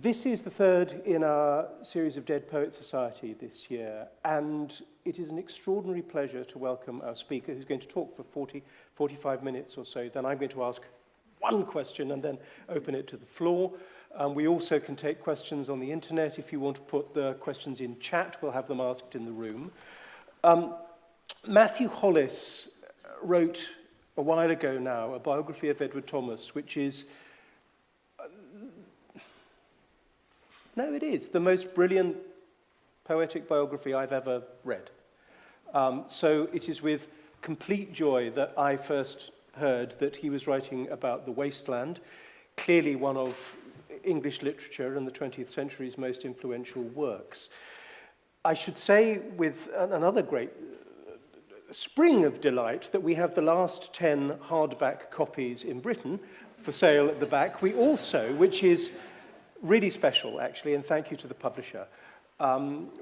This is the third in our series of Dead Poets Society this year, and it is an extraordinary pleasure to welcome our speaker, who's going to talk for 45 minutes or so. Then I'm going to ask one question and then open it to the floor. We also can take questions on the internet. If you want to put the questions in chat, we'll have them asked in the room. Matthew Hollis wrote a while ago now a biography of Edward Thomas, which is it is the most brilliant poetic biography I've ever read. So it is with complete joy that I first heard that he was writing about the wasteland, clearly one of English literature and the 20th century's most influential works. I should say with another great spring of delight that we have the last 10 hardback copies in Britain for sale at the back. We also, which is really special, actually, and thank you to the publisher.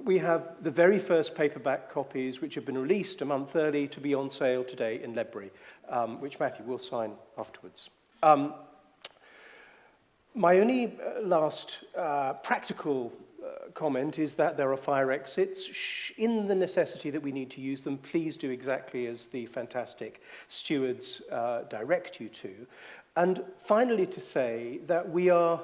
We have the very first paperback copies, which have been released a month early, to be on sale today in Ledbury, which Matthew will sign afterwards. My only last practical comment is that there are fire exits. In the necessity that we need to use them, please do exactly as the fantastic stewards direct you to. And finally, to say that we are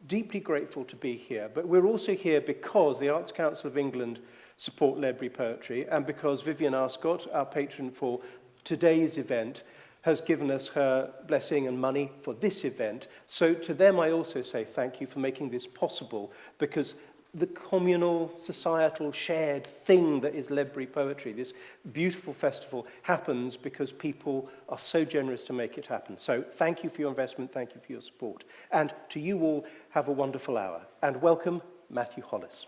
deeply grateful to be here, but we're also here because the Arts Council of England support Ledbury Poetry, and because Vivian Arscott, our patron for today's event, has given us her blessing and money for this event. So to them I also say thank you for making this possible, because the communal, societal, shared thing that is Ledbury Poetry, this beautiful festival, happens because people are so generous to make it happen. So thank you for your investment, thank you for your support. And to you all, have a wonderful hour. And welcome, Matthew Hollis.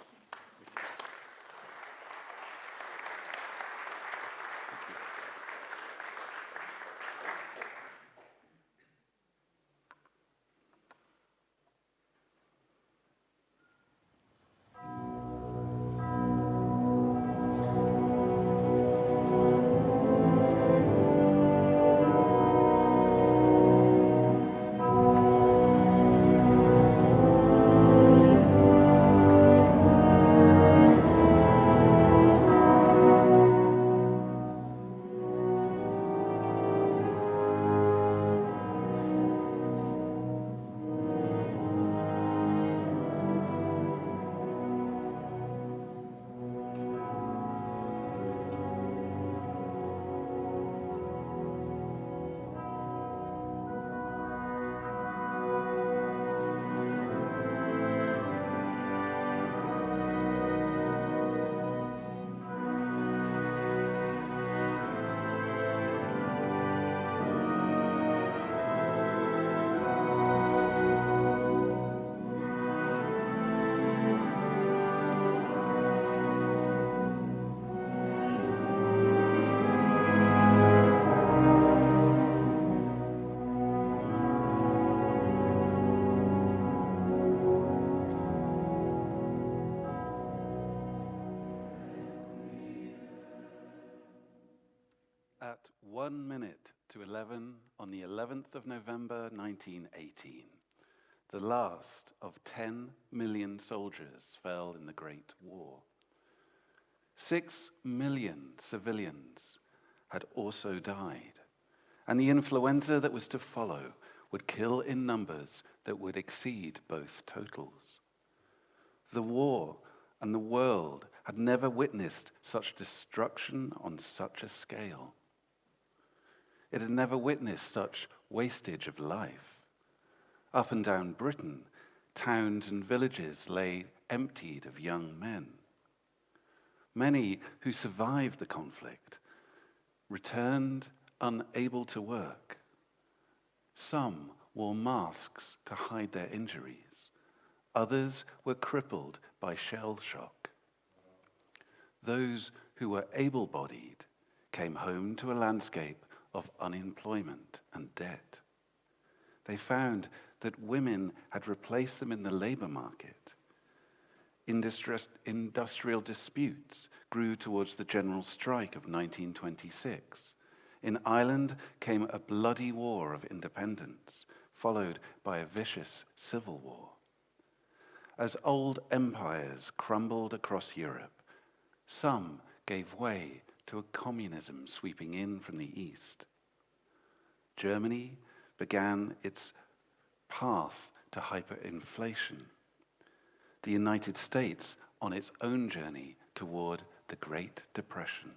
At 1 minute to 11 on the 11th of November 1918, the last of 10 million soldiers fell in the Great War. 6 million civilians had also died, and the influenza that was to follow would kill in numbers that would exceed both totals. The war and the world had never witnessed such destruction on such a scale. It had never witnessed such wastage of life. Up and down Britain, towns and villages lay emptied of young men. Many who survived the conflict returned unable to work. Some wore masks to hide their injuries. Others were crippled by shell shock. Those who were able-bodied came home to a landscape of unemployment and debt. They found that women had replaced them in the labor market. Industrial disputes grew towards the general strike of 1926. In Ireland came a bloody war of independence, followed by a vicious civil war. As old empires crumbled across Europe, some gave way to a communism sweeping in from the east. Germany began its path to hyperinflation. The United States on its own journey toward the Great Depression.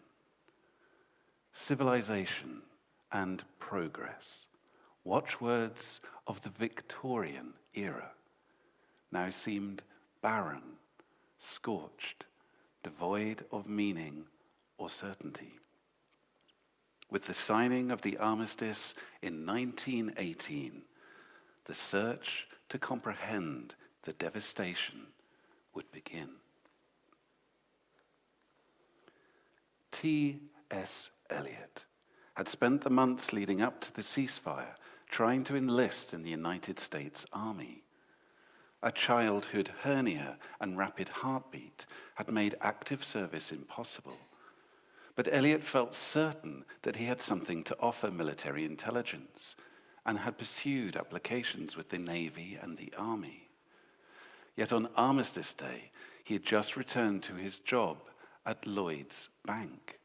Civilization and progress, watchwords of the Victorian era, now seemed barren, scorched, devoid of meaning or certainty. With the signing of the armistice in 1918, the search to comprehend the devastation would begin. T.S. Eliot had spent the months leading up to the ceasefire trying to enlist in the United States Army. A childhood hernia and rapid heartbeat had made active service impossible. But Eliot felt certain that he had something to offer military intelligence and had pursued applications with the Navy and the Army. Yet on Armistice Day, he had just returned to his job at Lloyd's Bank.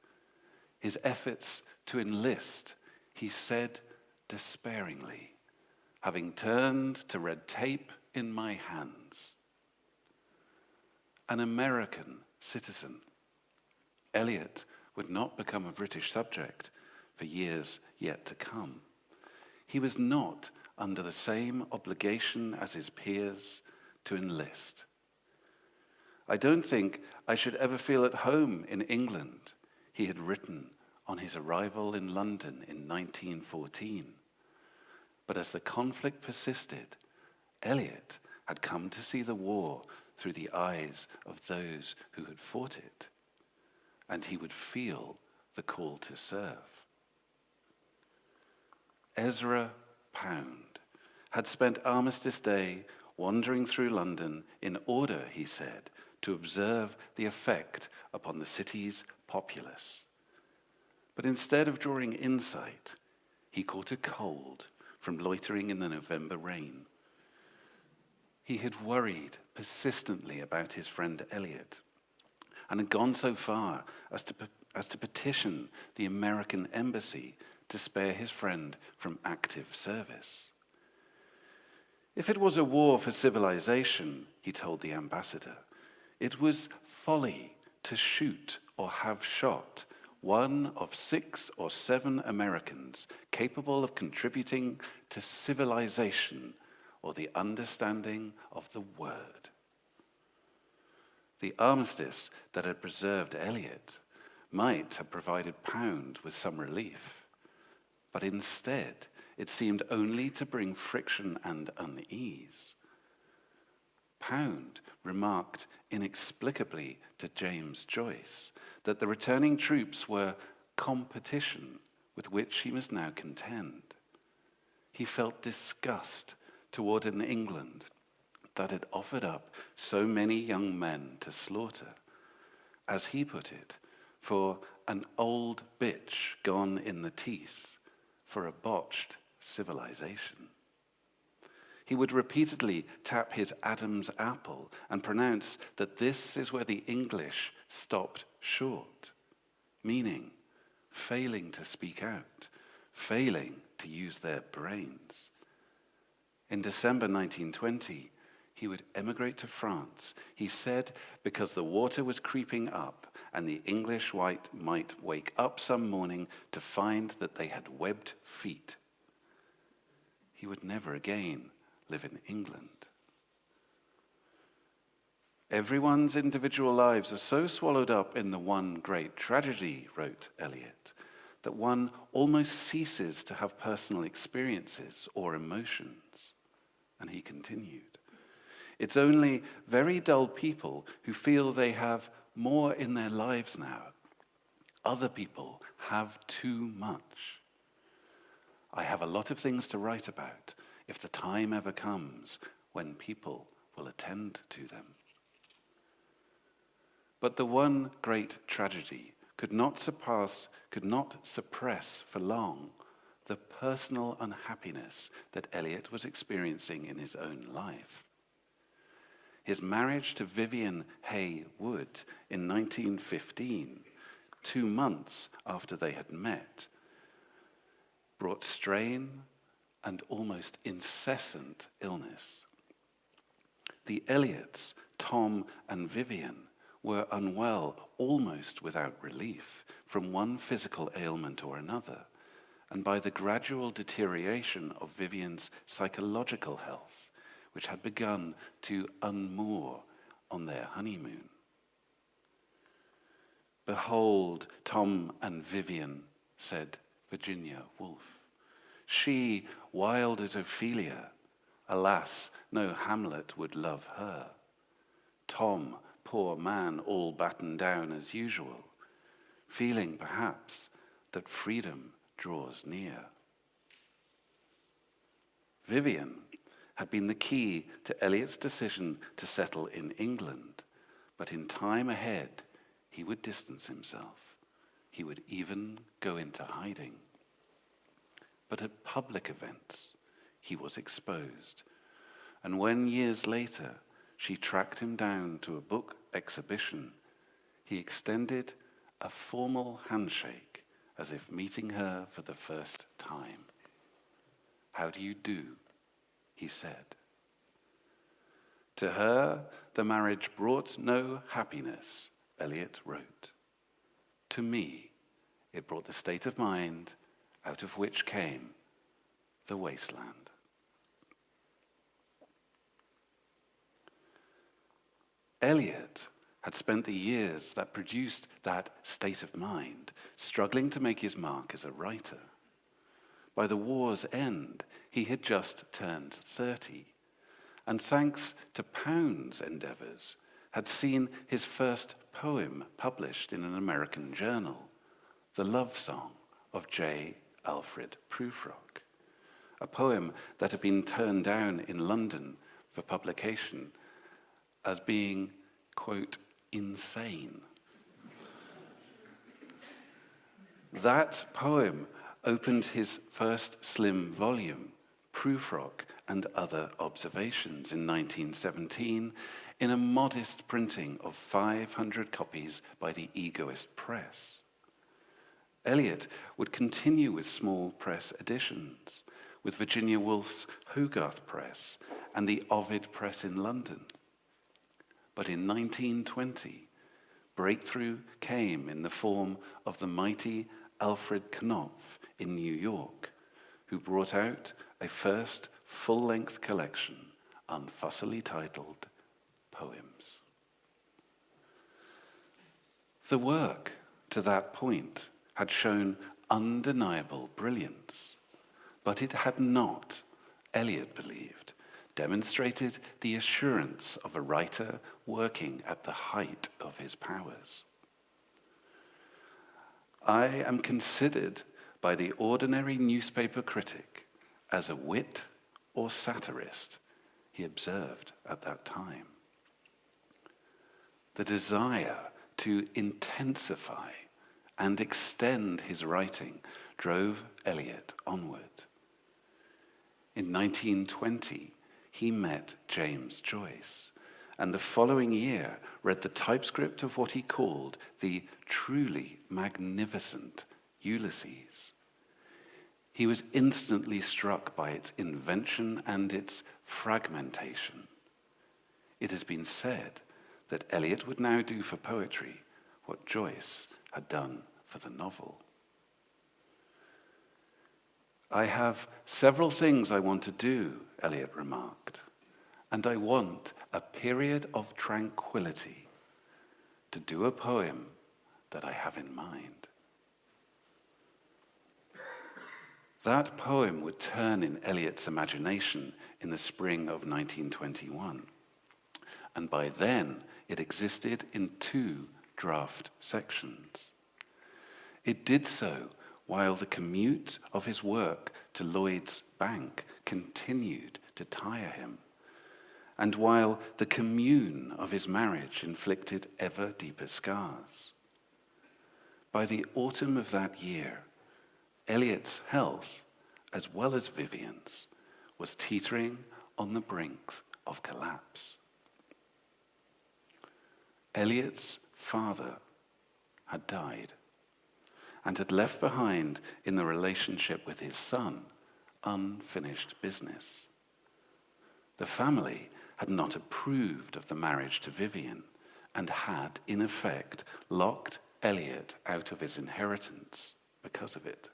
His efforts to enlist, he said despairingly, having turned to red tape in my hands. An American citizen, Eliot would not become a British subject for years yet to come. He was not under the same obligation as his peers to enlist. I don't think I should ever feel at home in England, he had written on his arrival in London in 1914. But as the conflict persisted, Eliot had come to see the war through the eyes of those who had fought it, and he would feel the call to serve. Ezra Pound had spent Armistice Day wandering through London in order, he said, to observe the effect upon the city's populace. But instead of drawing insight, he caught a cold from loitering in the November rain. He had worried persistently about his friend Eliot and had gone so far as to petition the American embassy to spare his friend from active service. If it was a war for civilization, he told the ambassador, it was folly to shoot or have shot one of 6 or 7 Americans capable of contributing to civilization or the understanding of the word. The armistice that had preserved Eliot might have provided Pound with some relief, but instead it seemed only to bring friction and unease. Pound remarked inexplicably to James Joyce that the returning troops were competition with which he must now contend. He felt disgust toward an England that had offered up so many young men to slaughter, as he put it, for an old bitch gone in the teeth, for a botched civilization. He would repeatedly tap his Adam's apple and pronounce that this is where the English stopped short, meaning failing to speak out, failing to use their brains. In December 1920, he would emigrate to France, he said, because the water was creeping up and the English white might wake up some morning to find that they had webbed feet. He would never again live in England. Everyone's individual lives are so swallowed up in the one great tragedy, wrote Eliot, that one almost ceases to have personal experiences or emotions. And he continued, it's only very dull people who feel they have more in their lives now. Other people have too much. I have a lot of things to write about if the time ever comes when people will attend to them. But the one great tragedy could not suppress for long the personal unhappiness that Eliot was experiencing in his own life. his marriage to Vivian Hay Wood in 1915, 2 months after they had met, brought strain and almost incessant illness. The Eliots, Tom and Vivian, were unwell almost without relief from one physical ailment or another, and by the gradual deterioration of Vivian's psychological health, which had begun to unmoor on their honeymoon. "Behold, Tom and Vivian," said Virginia Woolf. "She, wild as Ophelia, alas, no Hamlet would love her. Tom, poor man, all battened down as usual, feeling perhaps that freedom draws near." Vivian had been the key to Eliot's decision to settle in England, but in time ahead, he would distance himself. He would even go into hiding. But at public events, he was exposed. And when years later, she tracked him down to a book exhibition, he extended a formal handshake as if meeting her for the first time. "How do you do?" he said. To her, the marriage brought no happiness, Eliot wrote. To me, it brought the state of mind out of which came the wasteland. Eliot had spent the years that produced that state of mind struggling to make his mark as a writer. By the war's end, he had just turned 30, and thanks to Pound's endeavors, had seen his first poem published in an American journal, The Love Song of J. Alfred Prufrock, a poem that had been turned down in London for publication as being, quote, insane. That poem opened his first slim volume, Prufrock and Other Observations, in 1917, in a modest printing of 500 copies by the Egoist Press. Eliot would continue with small press editions, with Virginia Woolf's Hogarth Press and the Ovid Press in London. But in 1920, breakthrough came in the form of the mighty Alfred Knopf in New York, who brought out a first full-length collection unfussily titled Poems. The work, to that point, had shown undeniable brilliance, but it had not, Eliot believed, demonstrated the assurance of a writer working at the height of his powers. I am considered by the ordinary newspaper critic as a wit or satirist, he observed at that time. The desire to intensify and extend his writing drove Eliot onward. In 1920, he met James Joyce, and the following year read the typescript of what he called the truly magnificent Ulysses. He was instantly struck by its invention and its fragmentation. It has been said that Eliot would now do for poetry what Joyce had done for the novel. I have several things I want to do, Eliot remarked, and I want a period of tranquility to do a poem that I have in mind. That poem would turn in Eliot's imagination in the spring of 1921, and by then it existed in 2 draft sections. It did so while the commute of his work to Lloyd's Bank continued to tire him, and while the commune of his marriage inflicted ever deeper scars. By the autumn of that year, Eliot's health, as well as Vivian's, was teetering on the brink of collapse. Eliot's father had died and had left behind in the relationship with his son unfinished business. The family had not approved of the marriage to Vivian and had, in effect, locked Eliot out of his inheritance because of it.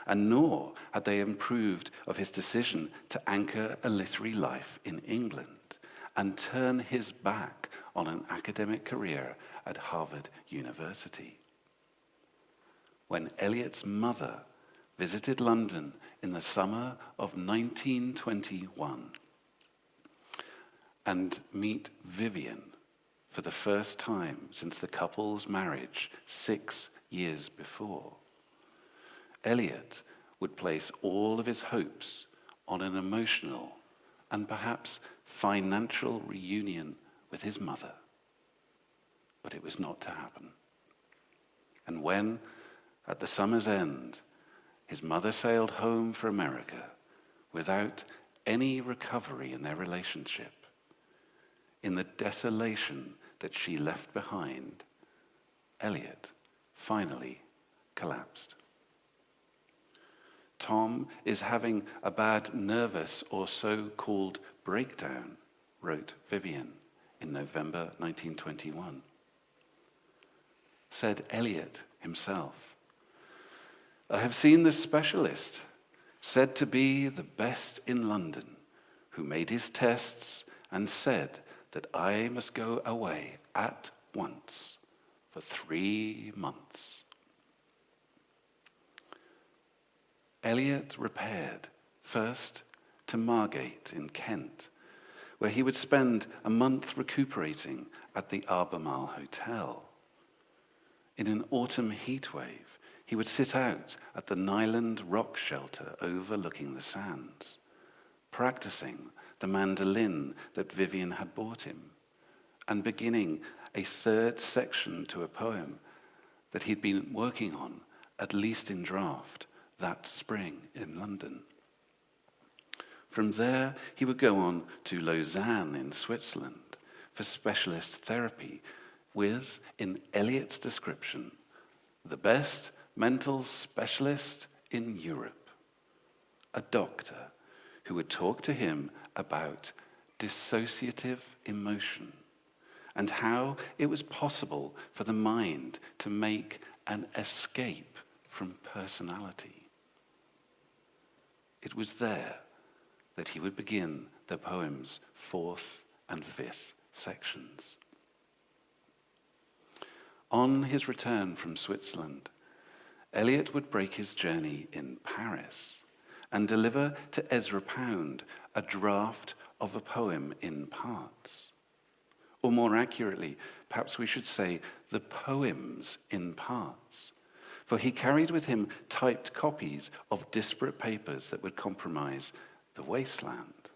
And nor had they approved of his decision to anchor a literary life in England and turn his back on an academic career at Harvard University. When Eliot's mother visited London in the summer of 1921 and meet Vivian for the first time since the couple's marriage 6 years before, Eliot would place all of his hopes on an emotional and perhaps financial reunion with his mother. But it was not to happen. And when, at the summer's end, his mother sailed home for America without any recovery in their relationship, in the desolation that she left behind, Eliot finally collapsed. Tom is having a bad nervous or so-called breakdown, wrote Vivian in November 1921. Said Eliot himself, "I have seen the specialist, said to be the best in London, who made his tests and said that I must go away at once for 3 months." Eliot repaired first to Margate in Kent, where he would spend a month recuperating at the Albemarle Hotel. In an autumn heatwave, he would sit out at the Nyland rock shelter overlooking the sands, practicing the mandolin that Vivian had bought him, and beginning a third section to a poem that he'd been working on, at least in draft, that spring in London. From there, he would go on to Lausanne in Switzerland for specialist therapy with, in Eliot's description, the best mental specialist in Europe, a doctor who would talk to him about dissociative emotion and how it was possible for the mind to make an escape from personality. It was there that he would begin the poem's 4th and 5th sections. On his return from Switzerland, Eliot would break his journey in Paris and deliver to Ezra Pound a draft of a poem in parts. Or more accurately, perhaps we should say the poems in parts. For he carried with him typed copies of disparate papers that would comprise The Wasteland.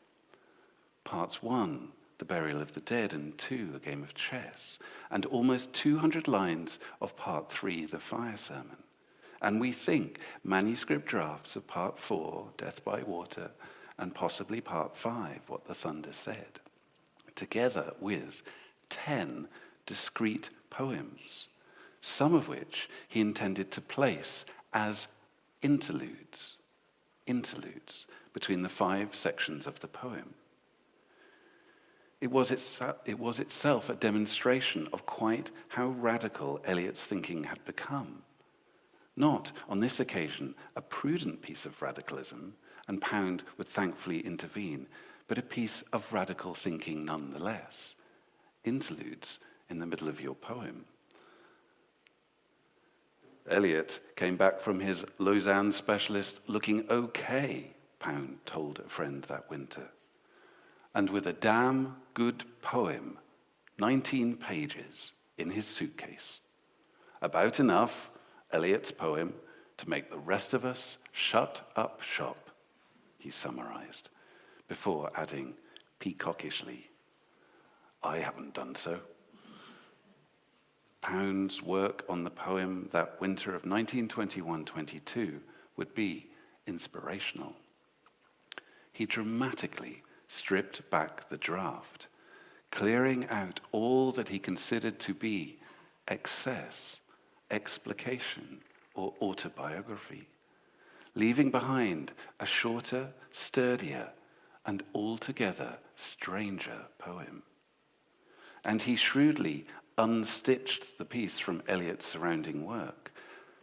Parts 1, The Burial of the Dead, and 2, A Game of Chess, and almost 200 lines of Part 3, The Fire Sermon. And we think manuscript drafts of Part 4, Death by Water, and possibly Part 5, What the Thunder Said, together with 10 discrete poems, some of which he intended to place as interludes between the 5 sections of the poem. It was itself a demonstration of quite how radical Eliot's thinking had become. Not, on this occasion, a prudent piece of radicalism, and Pound would thankfully intervene, but a piece of radical thinking nonetheless. Interludes in the middle of your poem. Eliot came back from his Lausanne specialist looking okay, Pound told a friend that winter, and with a damn good poem, 19 pages, in his suitcase. About enough, Eliot's poem, to make the rest of us shut up shop, he summarized, before adding peacockishly, I haven't done so. Pound's work on the poem that winter of 1921-22 would be inspirational. He dramatically stripped back the draft, clearing out all that he considered to be excess, explication, or autobiography, leaving behind a shorter, sturdier, and altogether stranger poem. And he shrewdly unstitched the piece from Eliot's surrounding work,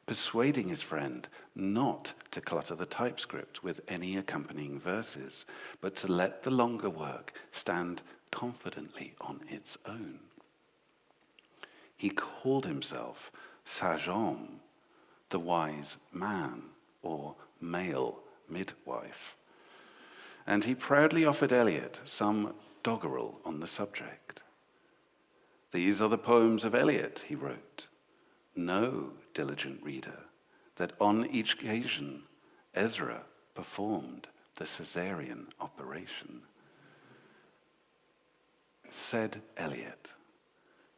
persuading his friend not to clutter the typescript with any accompanying verses, but to let the longer work stand confidently on its own. He called himself sage homme, the wise man, or male midwife. And he proudly offered Eliot some doggerel on the subject. "These are the poems of Eliot," he wrote. "Know, diligent reader, that on each occasion Ezra performed the Caesarean operation." Said Eliot,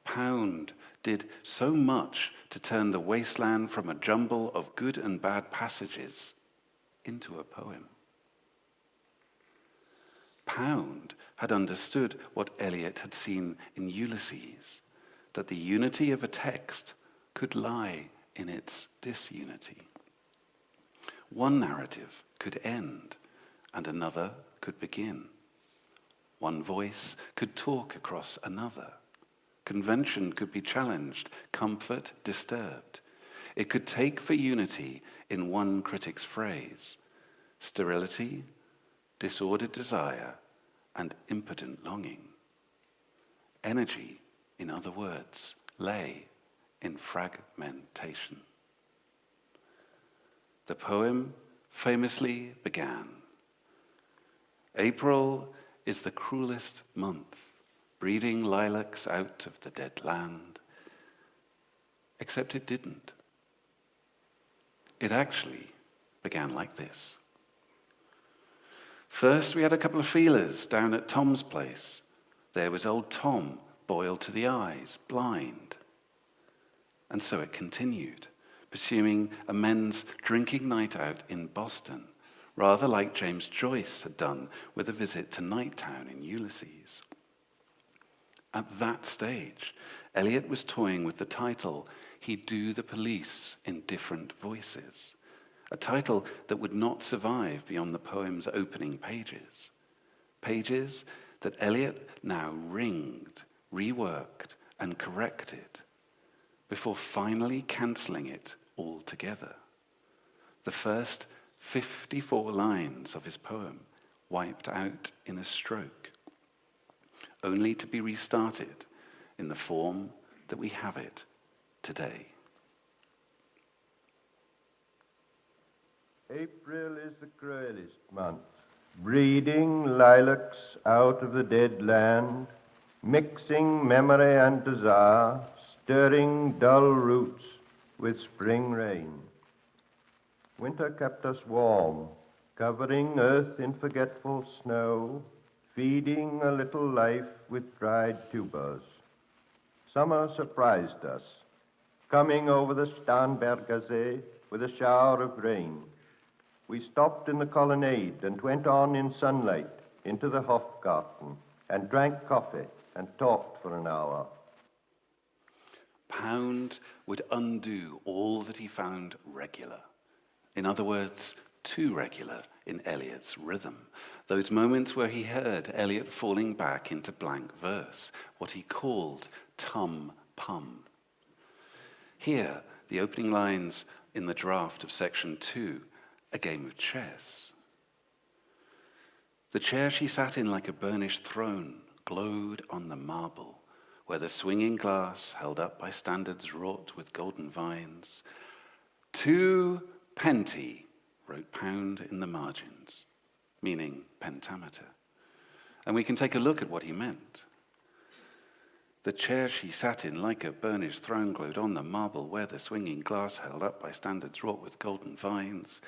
Pound did so much to turn the wasteland from a jumble of good and bad passages into a poem. Pound had understood what Eliot had seen in Ulysses, that the unity of a text could lie in its disunity. One narrative could end and another could begin. One voice could talk across another. Convention could be challenged, comfort disturbed. It could take for unity, in one critic's phrase, sterility, disordered desire, and impotent longing. Energy, in other words, lay in fragmentation. The poem famously began, "April is the cruelest month, breeding lilacs out of the dead land," except it didn't. It actually began like this. First, we had a couple of feelers down at Tom's place. There was old Tom, boiled to the eyes, blind. And so it continued, pursuing a men's drinking night out in Boston, rather like James Joyce had done with a visit to Nighttown in Ulysses. At that stage, Eliot was toying with the title, He'd Do the Police in Different Voices, a title that would not survive beyond the poem's opening pages. Pages that Eliot now ringed, reworked, and corrected before finally cancelling it altogether. The first 54 lines of his poem wiped out in a stroke, only to be restarted in the form that we have it today. April is the cruelest month, breeding lilacs out of the dead land, mixing memory and desire, stirring dull roots with spring rain. Winter kept us warm, covering earth in forgetful snow, feeding a little life with dried tubers. Summer surprised us, coming over the Starnbergersee with a shower of rain. We stopped in the colonnade and went on in sunlight into the Hofgarten and drank coffee and talked for an hour. Pound would undo all that he found regular. In other words, too regular in Eliot's rhythm. Those moments where he heard Eliot falling back into blank verse, what he called tum-pum. Here, the opening lines in the draft of section 2, a game of chess. The chair she sat in like a burnished throne glowed on the marble, where the swinging glass held up by standards wrought with golden vines. 2 penty, wrote Pound in the margins, meaning pentameter. And we can take a look at what he meant. The chair she sat in like a burnished throne glowed on the marble where the swinging glass held up by standards wrought with golden vines.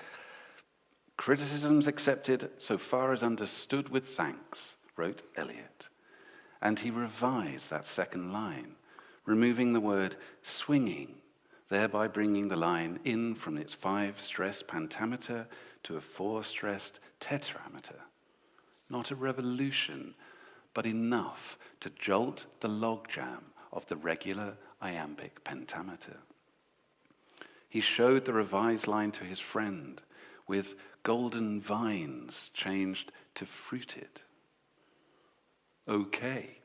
Criticisms accepted so far as understood with thanks, wrote Eliot. And he revised that second line, removing the word swinging, thereby bringing the line in from its 5-stressed pentameter to a 4-stressed tetrameter. Not a revolution, but enough to jolt the logjam of the regular iambic pentameter. He showed the revised line to his friend, with golden vines changed to fruited. "Okay,"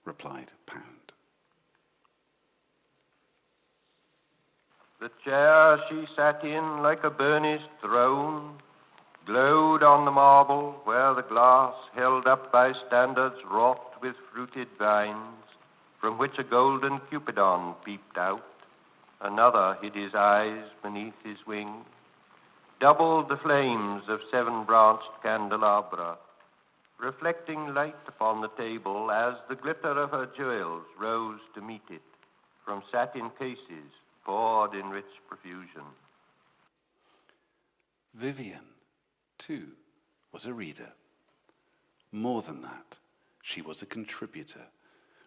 replied Pound. The chair she sat in like a burnished throne glowed on the marble where the glass held up by standards wrought with fruited vines, from which a golden Cupidon peeped out. Another hid his eyes beneath his wing, doubled the flames of 7-branched candelabra, reflecting light upon the table as the glitter of her jewels rose to meet it from satin cases poured in rich profusion. Vivian, too, was a reader. More than that, she was a contributor,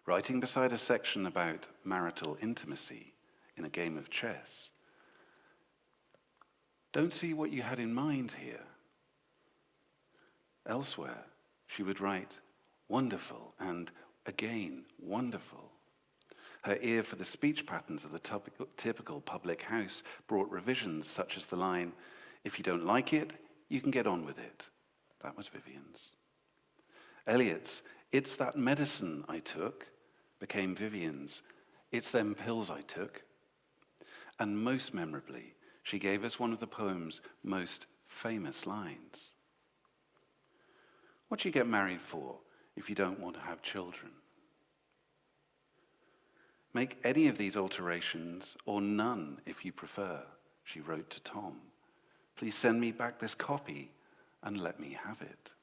writing beside a section about marital intimacy in a game of chess. Don't see what you had in mind here. Elsewhere, she would write, "Wonderful," and again, "wonderful." Her ear for the speech patterns of the typical public house brought revisions such as the line, "If you don't like it, you can get on with it." That was Vivian's. Eliot's "It's that medicine I took" became Vivian's "It's them pills I took." And most memorably, she gave us one of the poem's most famous lines. "What do you get married for if you don't want to have children? Make any of these alterations, or none if you prefer," she wrote to Tom. "Please send me back this copy and let me have it."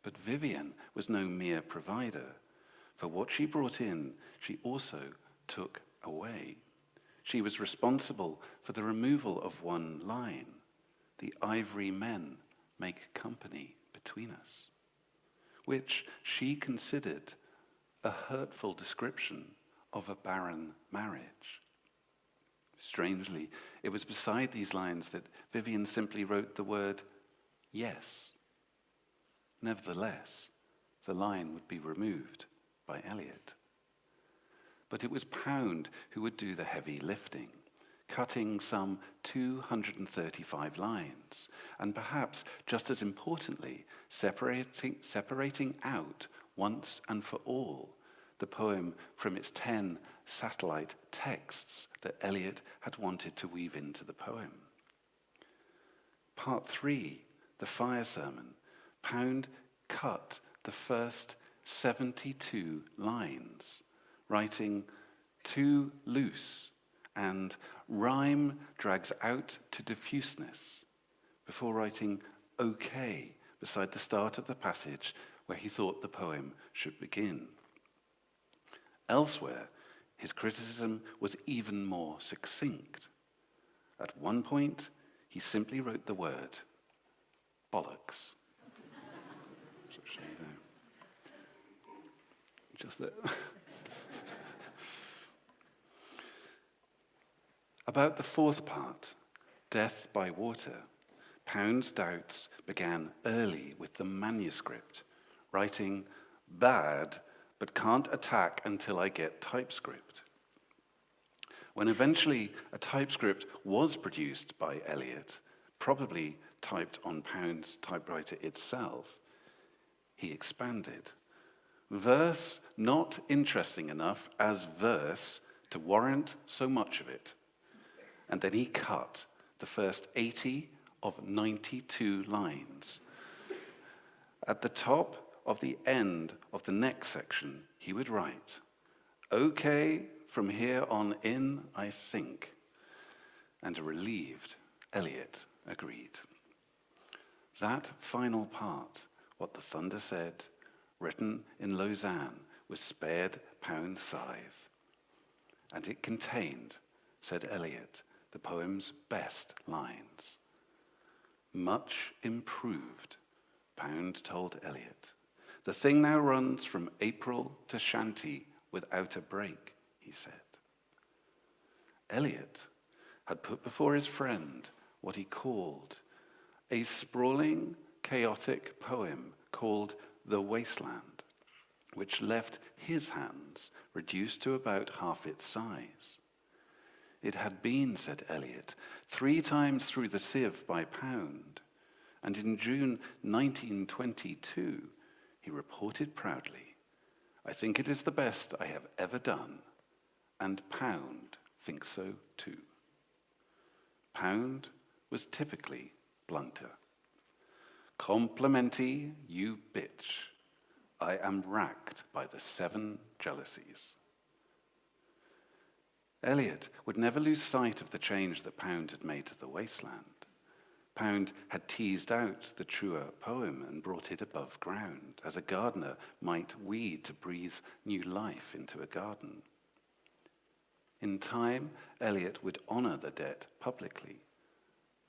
But Vivian was no mere provider. For what she brought in, she also took away. She was responsible for the removal of one line, "The ivory men make company between us," which she considered a hurtful description of a barren marriage. Strangely, it was beside these lines that Vivian simply wrote the word "yes." Nevertheless, the line would be removed by Eliot. But it was Pound who would do the heavy lifting, cutting some 235 lines, and perhaps just as importantly, separating out once and for all the poem from its 10 satellite texts that Eliot had wanted to weave into the poem. Part 3, the fire sermon, Pound cut the first 72 lines, writing "too loose" and "rhyme drags out to diffuseness," before writing "okay" beside the start of the passage where he thought the poem should begin. Elsewhere, his criticism was even more succinct. At one point, he simply wrote the word "bollocks." Just that. About the fourth part, Death by Water, Pound's doubts began early with the manuscript, writing, "Bad, but can't attack until I get TypeScript." When eventually a TypeScript was produced by Eliot, probably typed on Pound's typewriter itself, he expanded. Verse not interesting enough as verse to warrant so much of it. And then he cut the first 80 of 92 lines. At the top of the end of the next section, he would write, "Okay, from here on in, I think." And relieved, Eliot agreed. That final part, "What the Thunder Said," written in Lausanne, was spared Pound's scythe. And it contained, said Eliot, the poem's best lines. "Much improved," Pound told Eliot. "The thing now runs from April to Shanty without a break," he said. Eliot had put before his friend what he called a sprawling, chaotic poem called the wasteland, which left his hands reduced to about half its size. It had been, said Eliot, 3 times through the sieve by Pound, and in June 1922 he reported proudly, "I think it is the best I have ever done, and Pound thinks so too." Pound was typically blunter. "Complimenti, you bitch. I am racked by the 7 jealousies." Eliot would never lose sight of the change that Pound had made to the wasteland. Pound had teased out the truer poem and brought it above ground, as a gardener might weed to breathe new life into a garden. In time, Eliot would honor the debt publicly,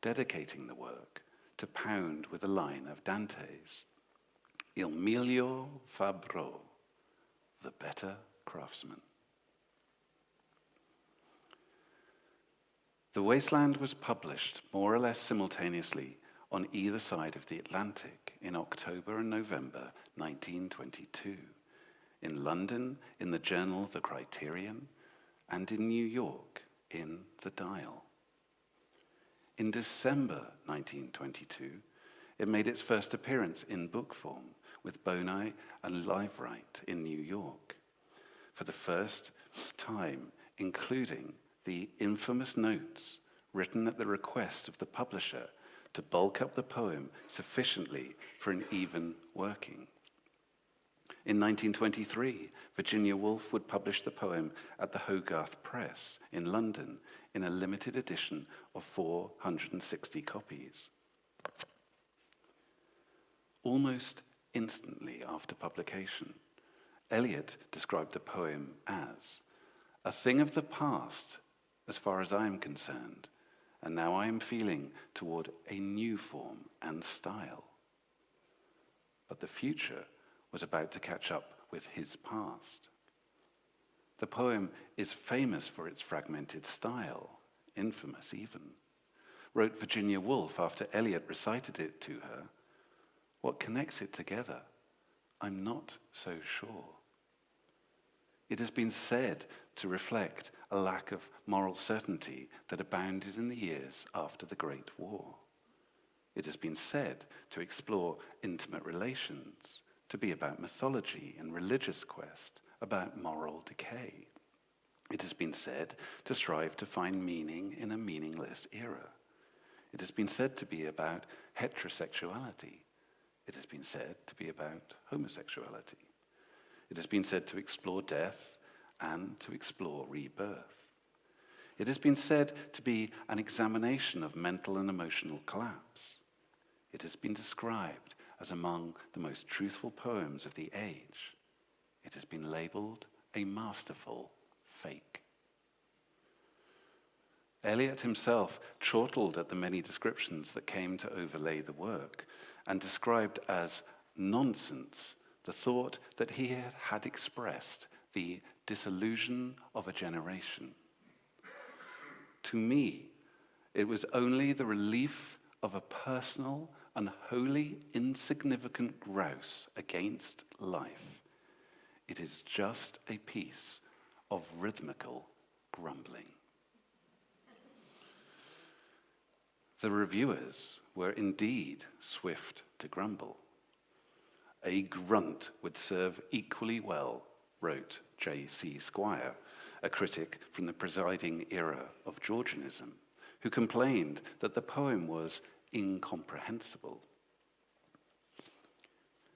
dedicating the work to Pound with a line of Dante's, "Il miglior fabbro," the better craftsman. The Wasteland was published more or less simultaneously on either side of the Atlantic in October and November 1922, in London in the journal The Criterion, and in New York in The Dial. In December 1922, it made its first appearance in book form with Boni and Liveright in New York, for the first time including the infamous notes written at the request of the publisher to bulk up the poem sufficiently for an even working. In 1923, Virginia Woolf would publish the poem at the Hogarth Press in London in a limited edition of 460 copies. Almost instantly after publication, Eliot described the poem as "a thing of the past, as far as I am concerned, and now I am feeling toward a new form and style." But the future was about to catch up with his past. The poem is famous for its fragmented style, infamous even. Wrote Virginia Woolf after Eliot recited it to her, "What connects it together? I'm not so sure." It has been said to reflect a lack of moral certainty that abounded in the years after the Great War. It has been said to explore intimate relations, to be about mythology and religious quest, about moral decay. It has been said to strive to find meaning in a meaningless era. It has been said to be about heterosexuality. It has been said to be about homosexuality. It has been said to explore death and to explore rebirth. It has been said to be an examination of mental and emotional collapse. It has been described as among the most truthful poems of the age. It has been labeled a masterful fake. Eliot himself chortled at the many descriptions that came to overlay the work and described as nonsense the thought that he had expressed the disillusion of a generation. To me, it was only the relief of a personal and wholly insignificant grouse against life. It is just a piece of rhythmical grumbling. The reviewers were indeed swift to grumble. "A grunt would serve equally well," wrote J.C. Squire, a critic from the presiding era of Georgianism, who complained that the poem was incomprehensible.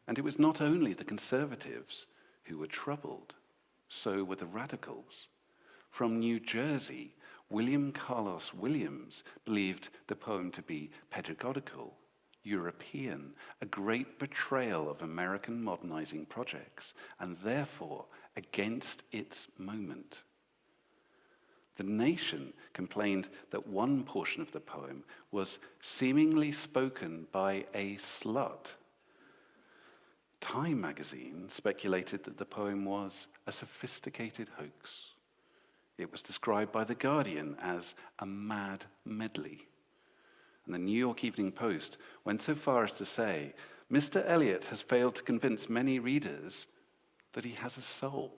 And it was not only the conservatives who were troubled, so were the radicals. From New Jersey, William Carlos Williams believed the poem to be pedagogical, European, a great betrayal of American modernizing projects, and therefore against its moment. The Nation complained that one portion of the poem was seemingly spoken by a slut. Time magazine speculated that the poem was a sophisticated hoax. It was described by The Guardian as a mad medley. And the New York Evening Post went so far as to say, Mr. Eliot has failed to convince many readers that he has a soul.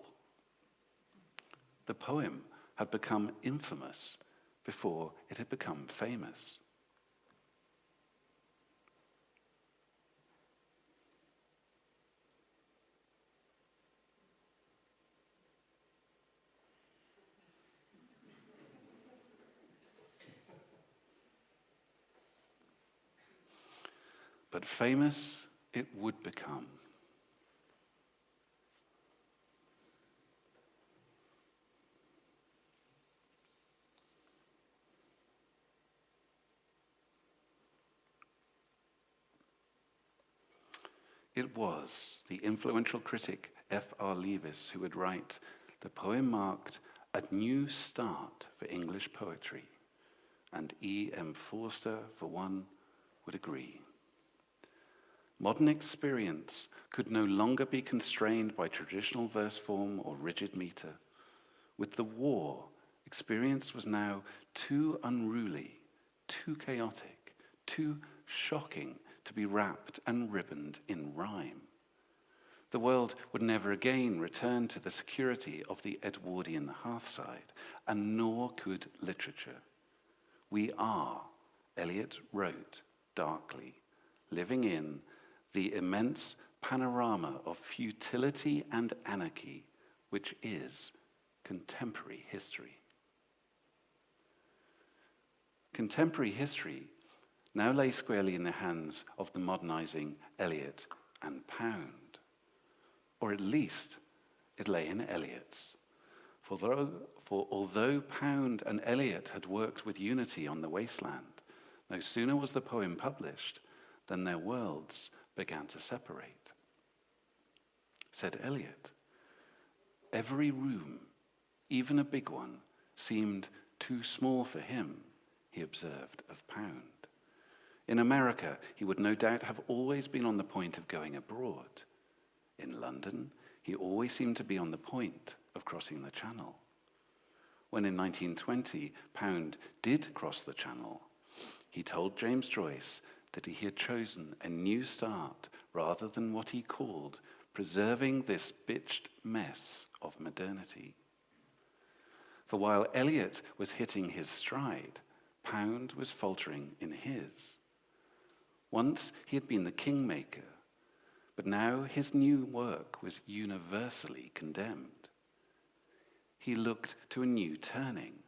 The poem had become infamous before it had become famous. But famous it would become. It was the influential critic F.R. Leavis who would write, "The poem marked a new start for English poetry," and E.M. Forster, for one, would agree. Modern experience could no longer be constrained by traditional verse form or rigid meter. With the war, experience was now too unruly, too chaotic, too shocking to be wrapped and ribboned in rhyme. The world would never again return to the security of the Edwardian hearthside, and nor could literature. We are, Eliot wrote darkly, living in the immense panorama of futility and anarchy, which is contemporary history. Contemporary history now lay squarely in the hands of the modernizing Eliot and Pound, or at least it lay in Eliot's. For although Pound and Eliot had worked with unity on The Wasteland, no sooner was the poem published than their worlds began to separate. Said Eliot, every room, even a big one, seemed too small for him, he observed of Pound. In America, he would no doubt have always been on the point of going abroad. In London, he always seemed to be on the point of crossing the Channel. When in 1920, Pound did cross the Channel, he told James Joyce that he had chosen a new start rather than what he called preserving this bitched mess of modernity. For while Eliot was hitting his stride, Pound was faltering in his. Once he had been the kingmaker, but now his new work was universally condemned. He looked to a new turning,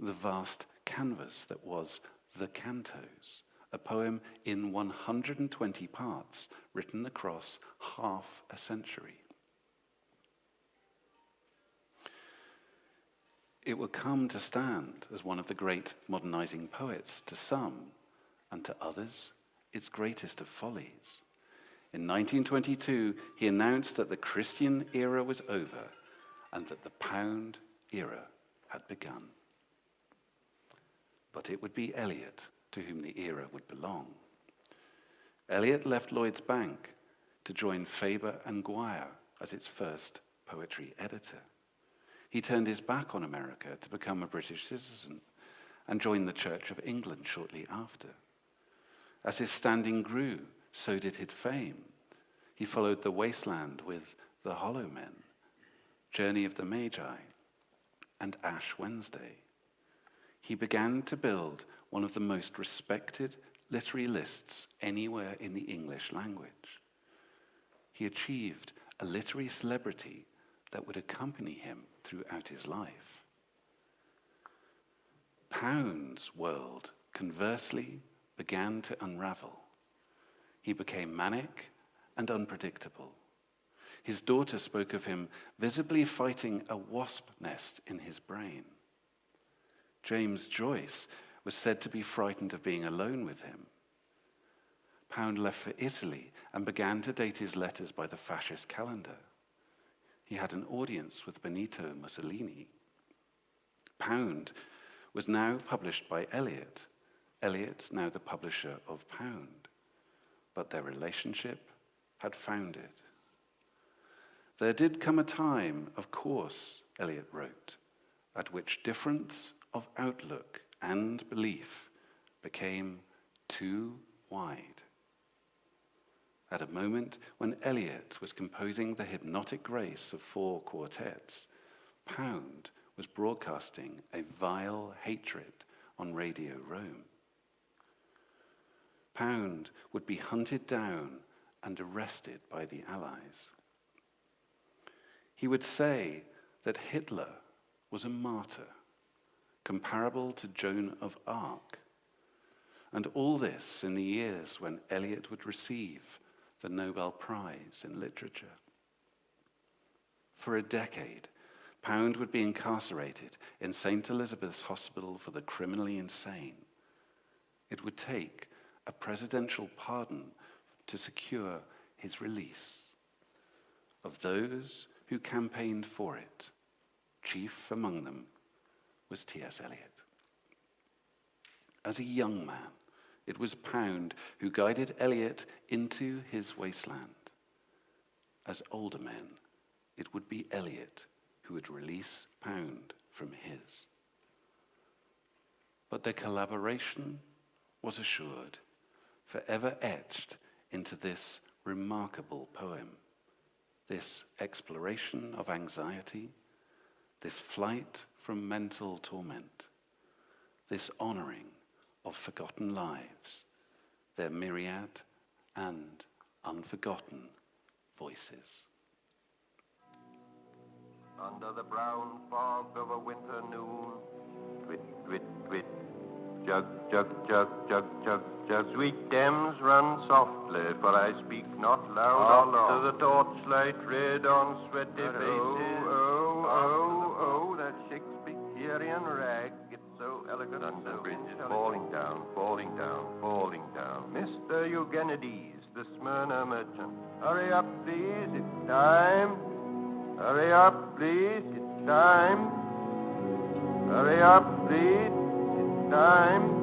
the vast canvas that was The Cantos, a poem in 120 parts, written across half a century. It would come to stand as one of the great modernizing poets to some, and to others, its greatest of follies. In 1922, he announced that the Christian era was over and that the Pound era had begun. But it would be Eliot to whom the era would belong. Eliot left Lloyd's Bank to join Faber and Guire as its first poetry editor. He turned his back on America to become a British citizen and joined the Church of England shortly after. As his standing grew, so did his fame. He followed The Wasteland with The Hollow Men, Journey of the Magi, and Ash Wednesday. He began to build one of the most respected literary lists anywhere in the English language. He achieved a literary celebrity that would accompany him throughout his life. Pound's world, conversely, began to unravel. He became manic and unpredictable. His daughter spoke of him visibly fighting a wasp nest in his brain. James Joyce was said to be frightened of being alone with him. Pound left for Italy and began to date his letters by the fascist calendar. He had an audience with Benito Mussolini. Pound was now published by Eliot. Eliot now the publisher of Pound. But their relationship had foundered. There did come a time, of course, Eliot wrote, at which difference of outlook and belief became too wide. at a moment when Eliot was composing the hypnotic grace of 4 quartets, Pound was broadcasting a vile hatred on Radio Rome. Pound would be hunted down and arrested by the Allies. He would say that Hitler was a martyr, comparable to Joan of Arc, and all this in the years when Eliot would receive the Nobel Prize in Literature. For a decade, Pound would be incarcerated in St. Elizabeth's Hospital for the Criminally Insane. It would take a presidential pardon to secure his release. Of those who campaigned for it, chief among them was T.S. Eliot. As a young man, it was Pound who guided Eliot into his wasteland. As older men, it would be Eliot who would release Pound from his. But their collaboration was assured, forever etched into this remarkable poem, this exploration of anxiety, this flight from mental torment, this honoring of forgotten lives, their myriad and unforgotten voices. Under the brown fog of a winter noon, twit, twit, twit, jug, jug, jug, jug, jug, jug. Sweet Thames, run softly, for I speak not loud. Off to the torchlight red on sweaty faces. Oh, oh, oh, that Shakespearean rag, it's so elegant. Under bridge is falling down, falling down, falling down. Mr. Eugenides, the Smyrna merchant, hurry up, please, it's time. Hurry up, please, it's time. Hurry up, please, it's time.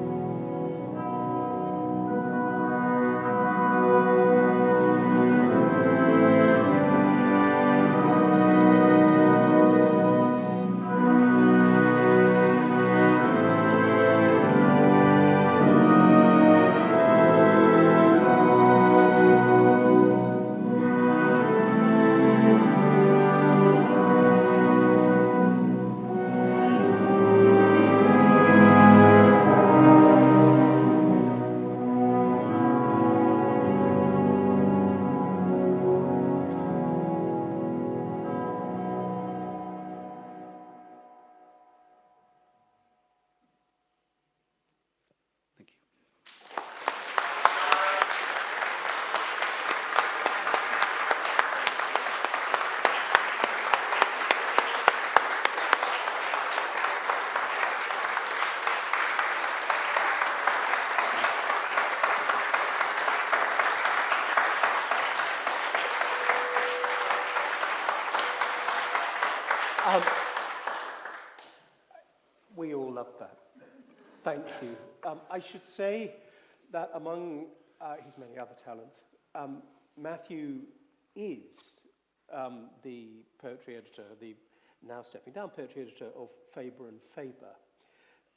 Thank you. We all love that. Thank you. I should say that among his many other talents, Matthew is the poetry editor, the now stepping down poetry editor of Faber and Faber,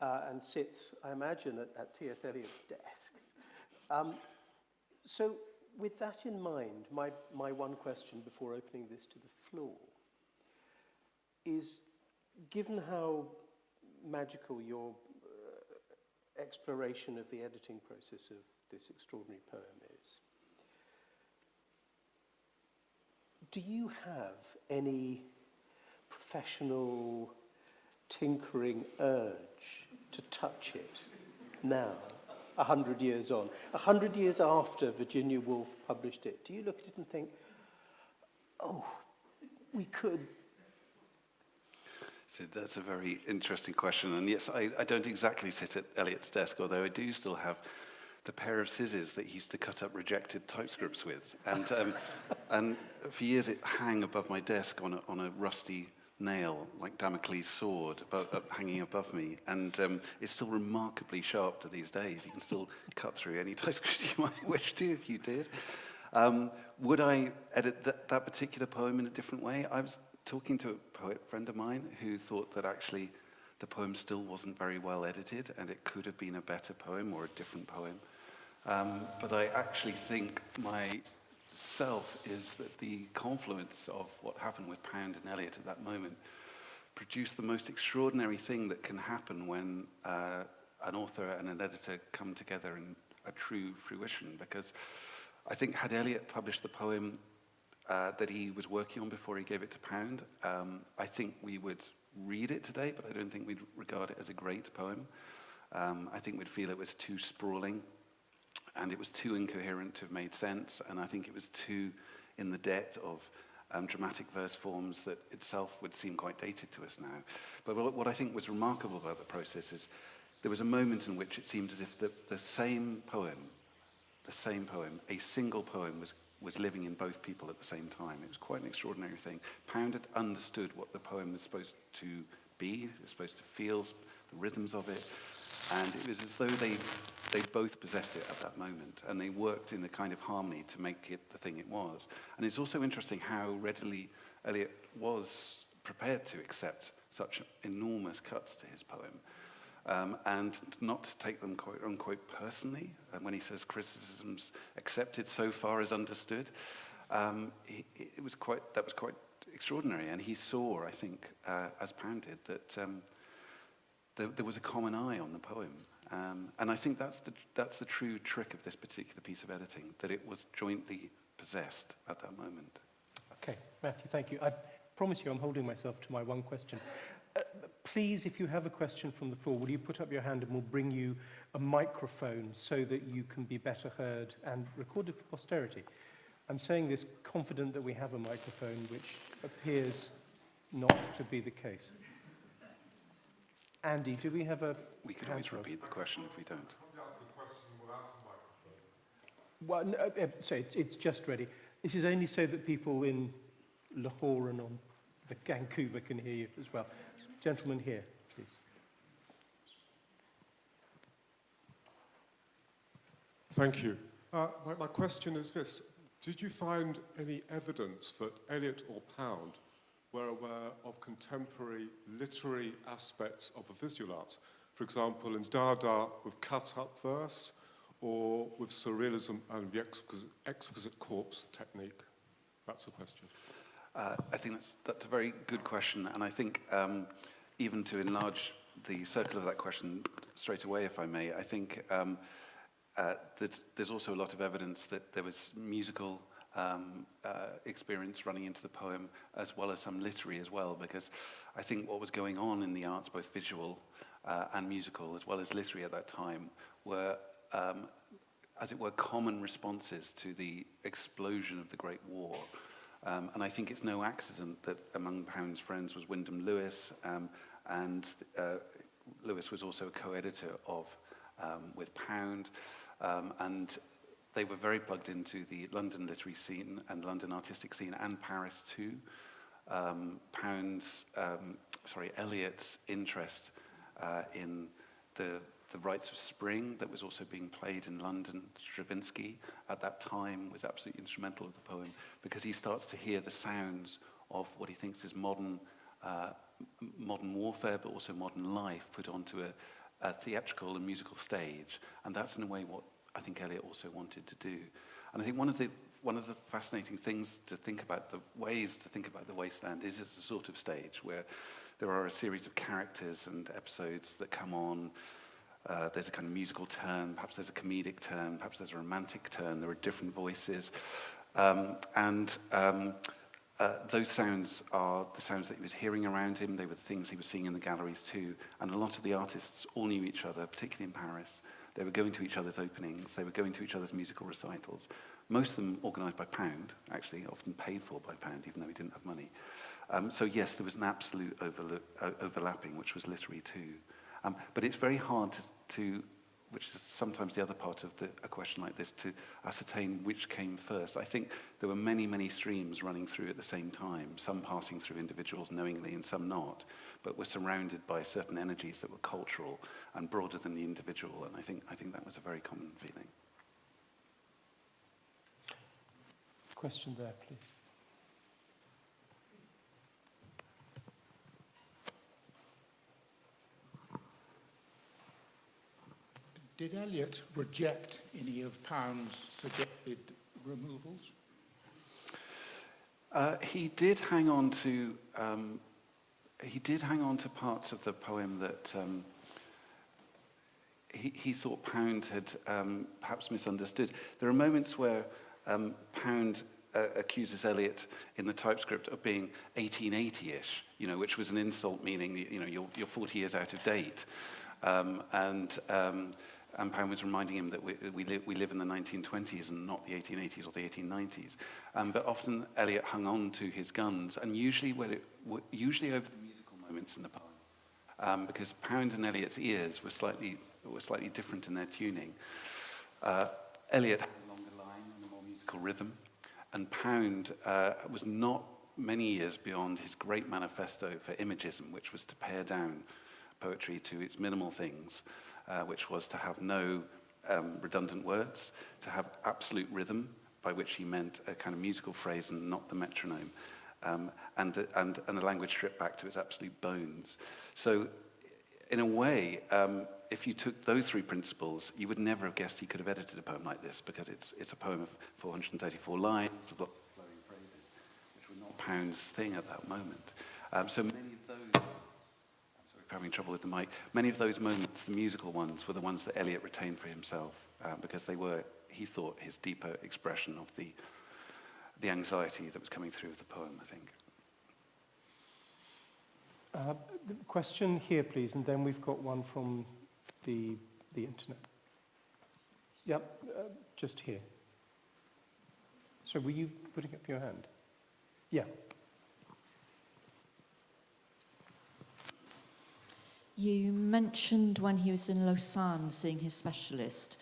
and sits, I imagine, at T.S. Eliot's desk. So with that in mind, my one question before opening this to the floor is, given how magical your exploration of the editing process of this extraordinary poem is, do you have any professional tinkering urge to touch it now, 100 years on? 100 years after Virginia Woolf published it, do you look at it and think, oh, we could? So that's a very interesting question. And yes, I don't exactly sit at Eliot's desk, although I do still have the pair of scissors that he used to cut up rejected typescripts with. And for years it hung above my desk on a rusty nail, like Damocles' sword, hanging above me. And it's still remarkably sharp to these days. You can still cut through any typescript you might wish to if you did. Would I edit that particular poem in a different way? I was talking to a poet friend of mine who thought that actually the poem still wasn't very well edited and it could have been a better poem or a different poem. But I actually think my itself is that the confluence of what happened with Pound and Eliot at that moment produced the most extraordinary thing that can happen when an author and an editor come together in a true fruition. Because I think had Eliot published the poem that he was working on before he gave it to Pound, I think we would read it today, but I don't think we'd regard it as a great poem. I think we'd feel it was too sprawling, and it was too incoherent to have made sense, and I think it was too in the debt of dramatic verse forms that itself would seem quite dated to us now. But what I think was remarkable about the process is there was a moment in which it seemed as if the same poem, a single poem was living in both people at the same time. It was quite an extraordinary thing. Pound had understood what the poem was supposed to be, it was supposed to feel, the rhythms of it, and it was as though they both possessed it at that moment, and they worked in a kind of harmony to make it the thing it was. And it's also interesting how readily Eliot was prepared to accept such enormous cuts to his poem, and not to take them quote unquote personally. And when he says criticisms accepted so far as understood, that was quite extraordinary. And he saw, I think, as Pound did, that there was a common eye on the poem. And I think that's the true trick of this particular piece of editing, that it was jointly possessed at that moment. Okay, Matthew, thank you. I promise you I'm holding myself to my one question. Please, if you have a question from the floor, will you put up your hand and we'll bring you a microphone so that you can be better heard and recorded for posterity. I'm saying this confident that we have a microphone, which appears not to be the case. Andy, do we have a... We can always repeat the question if we don't. Well, no, so it's just ready. This is only so that people in Lahore and on the Vancouver can hear you as well. Gentleman here, please. Thank you. My question is this. Did you find any evidence that Eliot or Pound were aware of contemporary literary aspects of the visual arts? For example, in Dada with cut-up verse, or with surrealism and the exquisite corpse technique? That's the question. I think that's a very good question, and I think even to enlarge the circle of that question straight away, if I may, I think that there's also a lot of evidence that there was musical experience running into the poem, as well as some literary as well, because I think what was going on in the arts, both visual and musical, as well as literary at that time, were, as it were, common responses to the explosion of the Great War. And I think it's no accident that among Pound's friends was Wyndham Lewis, and Lewis was also a co-editor of with Pound, and they were very plugged into the London literary scene and London artistic scene, and Paris too. Eliot's interest in the Rites of Spring that was also being played in London, Stravinsky at that time, was absolutely instrumental of the poem, because he starts to hear the sounds of what he thinks is modern warfare, but also modern life put onto a theatrical and musical stage. And that's in a way what I think Eliot also wanted to do. And I think one of the fascinating things to think about, the ways to think about the Wasteland, is it's a sort of stage where there are a series of characters and episodes that come on. There's a kind of musical turn, perhaps there's a comedic turn, perhaps there's a romantic turn, there are different voices. Those sounds are the sounds that he was hearing around him, they were the things he was seeing in the galleries too, and a lot of the artists all knew each other, particularly in Paris. They were going to each other's openings, they were going to each other's musical recitals, most of them organised by Pound, actually, often paid for by Pound, even though he didn't have money. So yes, there was an absolute overlapping, which was literary too. But it's very hard to, which is sometimes the other part of a question like this, to ascertain which came first. I think there were many, many streams running through at the same time, some passing through individuals knowingly and some not, but were surrounded by certain energies that were cultural and broader than the individual, and I think that was a very common feeling. Question there, please. Did Eliot reject any of Pound's suggested removals? He did hang on to parts of the poem that he thought Pound had perhaps misunderstood. There are moments where Pound accuses Eliot in the typescript of being 1880-ish, which was an insult, meaning you're 40 years out of date, and Pound was reminding him that we live in the 1920s and not the 1880s or the 1890s. But often Eliot hung on to his guns, and usually over the musical moments in the poem, because Pound and Eliot's ears were slightly different in their tuning. Eliot had a longer line and a more musical rhythm, and Pound was not many years beyond his great manifesto for imagism, which was to pare down poetry to its minimal things, which was to have no redundant words, to have absolute rhythm, by which he meant a kind of musical phrase and not the metronome, and a language stripped back to its absolute bones. So, in a way, if you took those three principles, you would never have guessed he could have edited a poem like this, because it's a poem of 434 lines with lots of flowing phrases, which were not Pound's thing at that moment. So many of those, I'm sorry for having trouble with the mic, many of those moments, the musical ones, were the ones that Eliot retained for himself, because they were, he thought, his deeper expression of the anxiety that was coming through with the poem, I think. The question here, please, and then we've got one from the internet. Yep, just here. So were you putting up your hand? Yeah. You mentioned when he was in Lausanne seeing his specialist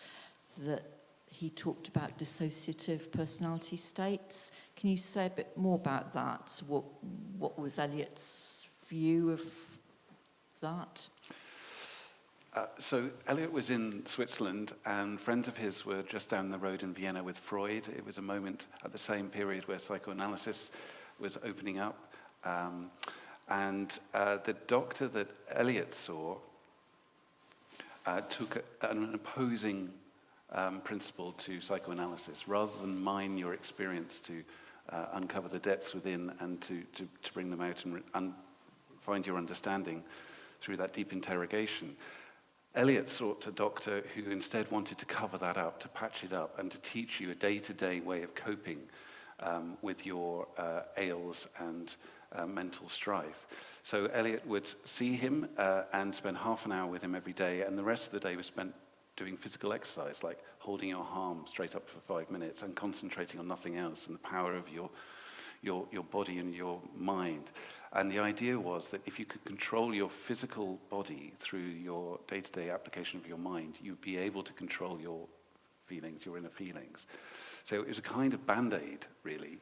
that he talked about dissociative personality states. Can you say a bit more about that? What was Eliot's view of that? So Eliot was in Switzerland, and friends of his were just down the road in Vienna with Freud. It was a moment at the same period where psychoanalysis was opening up. And the doctor that Eliot saw took an opposing principle to psychoanalysis. Rather than mine your experience to uncover the depths within and to bring them out and find your understanding through that deep interrogation, Eliot sought a doctor who instead wanted to cover that up, to patch it up, and to teach you a day-to-day way of coping with your ails and mental strife. So Eliot would see him and spend half an hour with him every day, and the rest of the day was spent doing physical exercise, like holding your arm straight up for 5 minutes and concentrating on nothing else and the power of your body and your mind. And the idea was that if you could control your physical body through your day-to-day application of your mind, you'd be able to control your feelings, your inner feelings. So it was a kind of band-aid, really.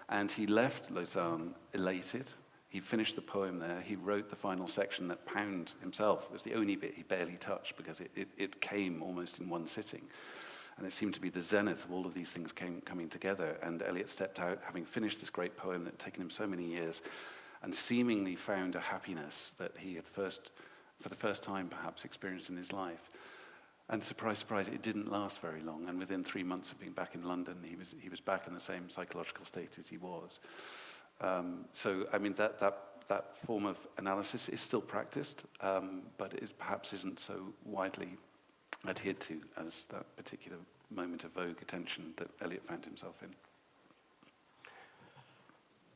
And he left Lausanne elated. He finished the poem there. He wrote the final section that Pound himself was the only bit he barely touched, because it came almost in one sitting. And it seemed to be the zenith of all of these things coming together. And Eliot stepped out, having finished this great poem that had taken him so many years, and seemingly found a happiness that he had for the first time perhaps experienced in his life. And surprise, surprise, it didn't last very long. And within 3 months of being back in London, he was back in the same psychological state as he was. So, I mean, that form of analysis is still practiced, but it perhaps isn't so widely adhered to as that particular moment of vogue attention that Eliot found himself in.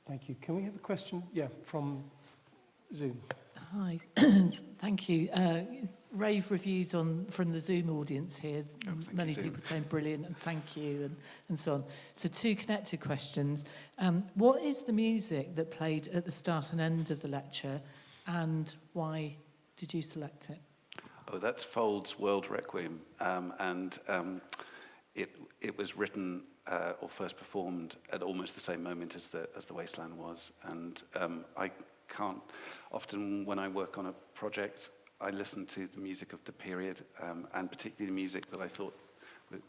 Thank you. Can we have a question? Yeah, from Zoom. Hi, thank you. Rave reviews from the Zoom audience here. Many people saying brilliant and thank you and so on. So 2 connected questions. What is the music that played at the start and end of the lecture, and why did you select it? Oh, that's Fold's World Requiem, and it was written or first performed at almost the same moment as the Wasteland was, and I can't often, when I work on a project, I listen to the music of the period, and particularly the music that I thought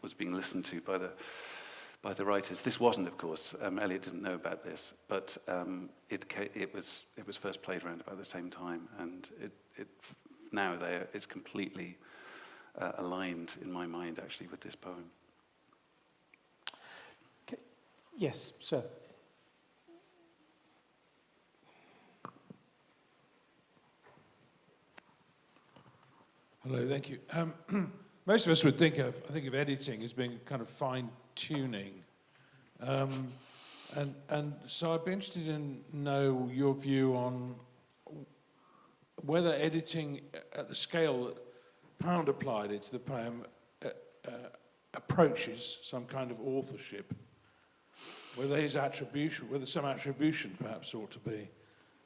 was being listened to by the writers. This wasn't, of course. Eliot didn't know about this, but it was first played around about the same time, and now it's completely aligned in my mind, actually, with this poem. Okay. Yes, sir. Hello, thank you. Most of us would think of editing as being kind of fine-tuning. And so I'd be interested in know your view on whether editing at the scale that Pound applied it to the poem approaches some kind of authorship, whether some attribution perhaps ought to be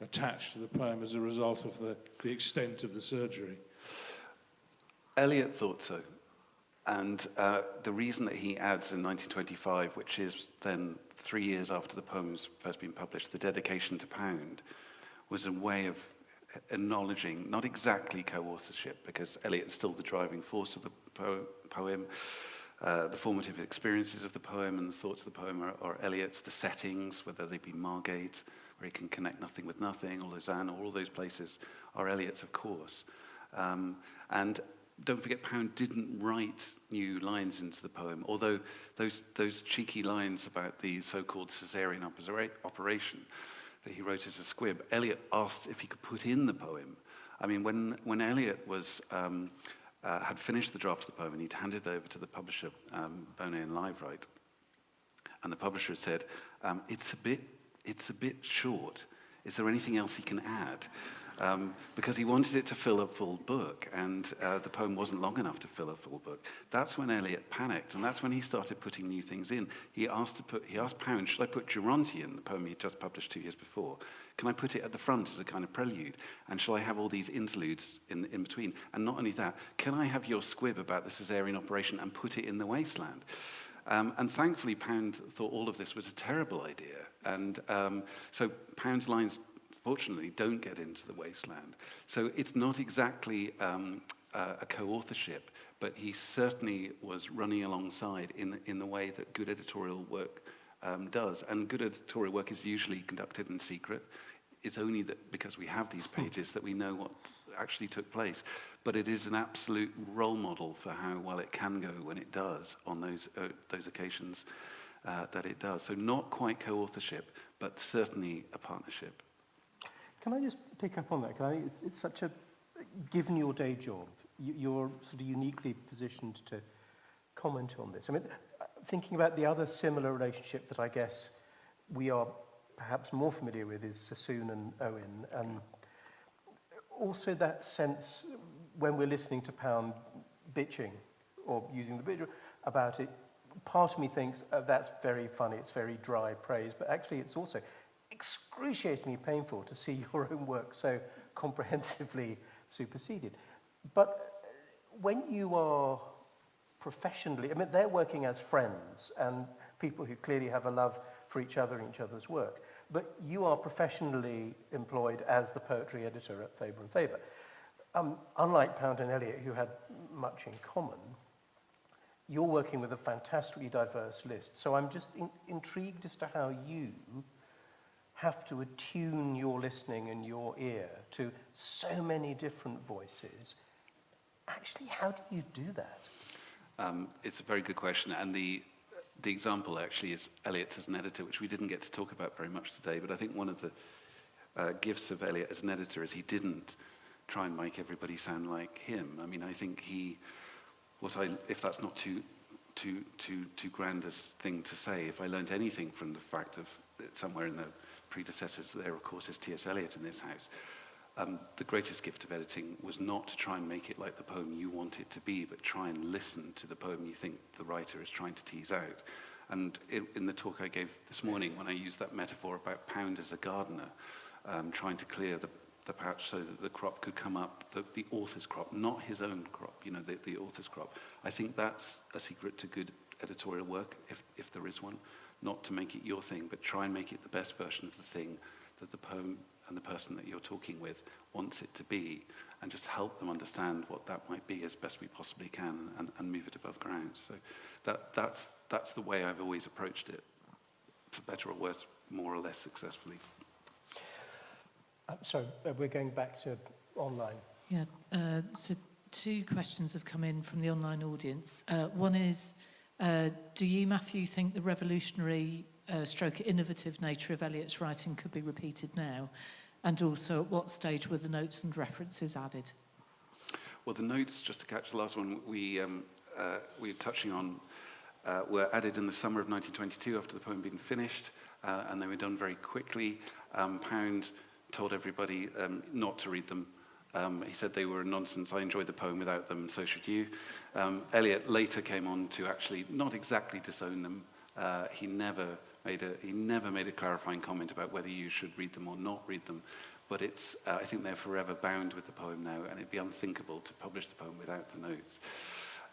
attached to the poem as a result of the extent of the surgery. Eliot thought so. And the reason that he adds in 1925, which is then 3 years after the poem's first been published, the dedication to Pound, was a way of acknowledging not exactly co-authorship, because Eliot's still the driving force of the poem. The formative experiences of the poem and the thoughts of the poem are Eliot's. The settings, whether they be Margate, where he can connect nothing with nothing, or Lausanne, or all those places are Eliot's, of course. And don't forget, Pound didn't write new lines into the poem, although those cheeky lines about the so-called Caesarean operation that he wrote as a squib, Eliot asked if he could put in the poem. I mean, when Eliot was had finished the draft of the poem and he'd handed it over to the publisher, Bonet and Livewright, and the publisher said, "It's a bit short. Is there anything else he can add?" Because he wanted it to fill a full book, and the poem wasn't long enough to fill a full book. That's when Eliot panicked, and that's when he started putting new things in. He asked Pound, "Should I put Gerontion, the poem he just published 2 years before? Can I put it at the front as a kind of prelude? And shall I have all these interludes in between? And not only that, can I have your squib about the Caesarean operation and put it in the wasteland?" And thankfully, Pound thought all of this was a terrible idea, and so Pound's lines, fortunately, don't get into the wasteland. So it's not exactly a co-authorship, but he certainly was running alongside in the way that good editorial work does. And good editorial work is usually conducted in secret. It's only that because we have these pages that we know what actually took place. But it is an absolute role model for how well it can go when it does on those occasions that it does. So not quite co-authorship, but certainly a partnership. Can I just pick up on that? It's such a, given your day job, you're sort of uniquely positioned to comment on this. I mean, thinking about the other similar relationship that I guess we are perhaps more familiar with is Sassoon and Owen, and also that sense when we're listening to Pound bitching, or using the bitch about it, part of me thinks that's very funny, it's very dry praise, but actually it's also excruciatingly painful to see your own work so comprehensively superseded. But when you are professionally, I mean, they're working as friends and people who clearly have a love for each other and each other's work, but you are professionally employed as the poetry editor at Faber and Faber. Unlike Pound and Eliot, who had much in common, you're working with a fantastically diverse list. So I'm just intrigued as to how you have to attune your listening and your ear to so many different voices. Actually, how do you do that? It's a very good question, and the example actually is Eliot as an editor, which we didn't get to talk about very much today, but I think one of the gifts of Eliot as an editor is he didn't try and make everybody sound like him. I mean, I think if that's not too grand a thing to say, if I learned anything from the fact of somewhere in the predecessors there, of course, is T.S. Eliot in this house. The greatest gift of editing was not to try and make it like the poem you want it to be, but try and listen to the poem you think the writer is trying to tease out. And in the talk I gave this morning, when I used that metaphor about Pound as a gardener, trying to clear the patch so that the crop could come up, the author's crop, not his own crop, the author's crop. I think that's a secret to good editorial work, if there is one. Not to make it your thing, but try and make it the best version of the thing that the poem and the person that you're talking with wants it to be, and just help them understand what that might be as best we possibly can, and move it above ground. So that's the way I've always approached it, for better or worse, more or less successfully. So we're going back to online. Yeah, so 2 questions have come in from the online audience. One is, do you, Matthew, think the revolutionary stroke innovative nature of Eliot's writing could be repeated now? And also, at what stage were the notes and references added? Well, the notes, just to catch the last one, we were touching on, were added in the summer of 1922 after the poem had been finished, and they were done very quickly. Pound told everybody not to read them. He said they were nonsense. I enjoyed the poem without them, and so should you. Eliot later came on to actually not exactly disown them. He never made a clarifying comment about whether you should read them or not read them. But it's, I think they're forever bound with the poem now, and it'd be unthinkable to publish the poem without the notes.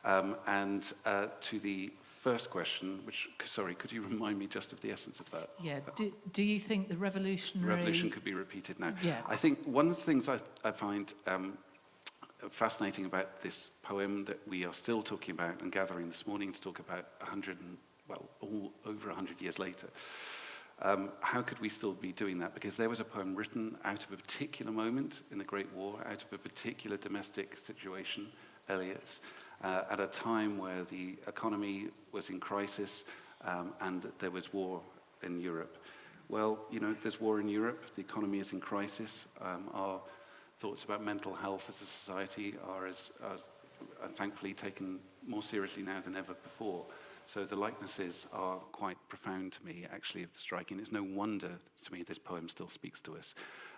To the first question, which, sorry, could you remind me just of the essence of that? Yeah, do you think the revolution could be repeated now? Yeah. I think one of the things I find fascinating about this poem that we are still talking about and gathering this morning to talk about over 100 years later, how could we still be doing that? Because there was a poem written out of a particular moment in the Great War, out of a particular domestic situation, Eliot's, at a time where the economy was in crisis and that there was war in Europe. Well, you know, there's war in Europe, the economy is in crisis. Our thoughts about mental health as a society are thankfully taken more seriously now than ever before. So the likenesses are quite profound to me, actually, of the striking. It's no wonder to me this poem still speaks to us.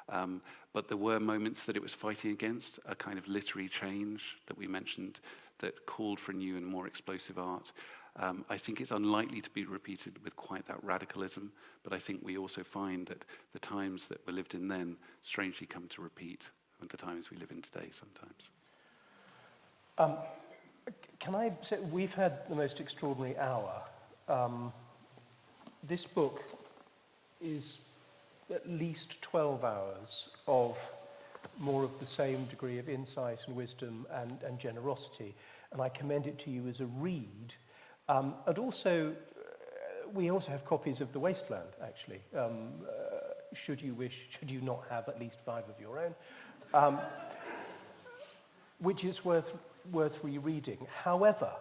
But there were moments that it was fighting against, a kind of literary change that we mentioned that called for new and more explosive art. I think it's unlikely to be repeated with quite that radicalism, but I think we also find that the times that were lived in then strangely come to repeat with the times we live in today sometimes. Can I say, we've had the most extraordinary hour. This book is at least 12 hours of more of the same degree of insight and wisdom and generosity, and I commend it to you as a read. And also, we also have copies of The Wasteland, actually, should you not have at least 5 of your own, which is worth rereading. However,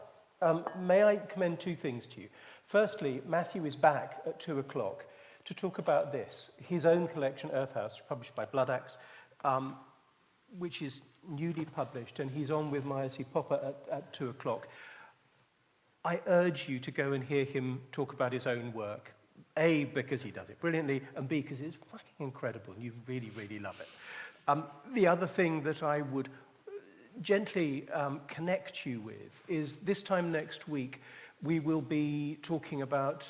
may I commend 2 things to you? Firstly, Matthew is back at 2 o'clock to talk about this, his own collection, Earth House, published by Blood Axe, which is newly published, and he's on with Maya C. Popper at 2 o'clock. I urge you to go and hear him talk about his own work. A, because he does it brilliantly, and B, because it's fucking incredible, and you really, really love it. The other thing that I would gently connect you with is this time next week, we will be talking about,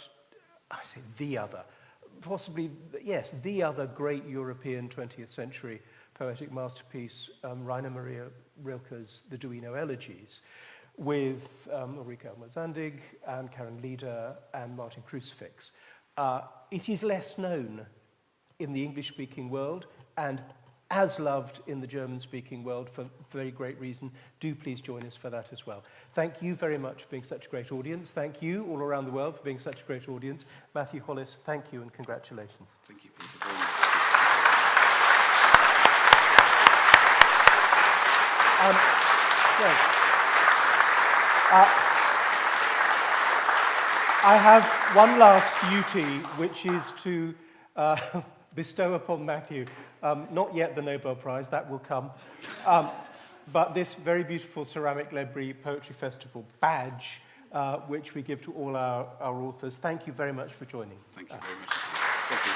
the other great European 20th century poetic masterpiece, Rainer Maria Rilke's The Duino Elegies, with Ulrike Elmer-Zandig and Karen Lieder and Martin Crucifix. It is less known in the English-speaking world and as loved in the German-speaking world for very great reason. Do please join us for that as well. Thank you very much for being such a great audience. Thank you all around the world for being such a great audience. Matthew Hollis, thank you and congratulations. Thank you, Peter, very much. I have one last duty, which is to bestow upon Matthew, not yet the Nobel Prize, that will come, but this very beautiful ceramic Ledbury Poetry Festival badge, which we give to all our authors. Thank you very much for joining. Thank you very much. Thank you.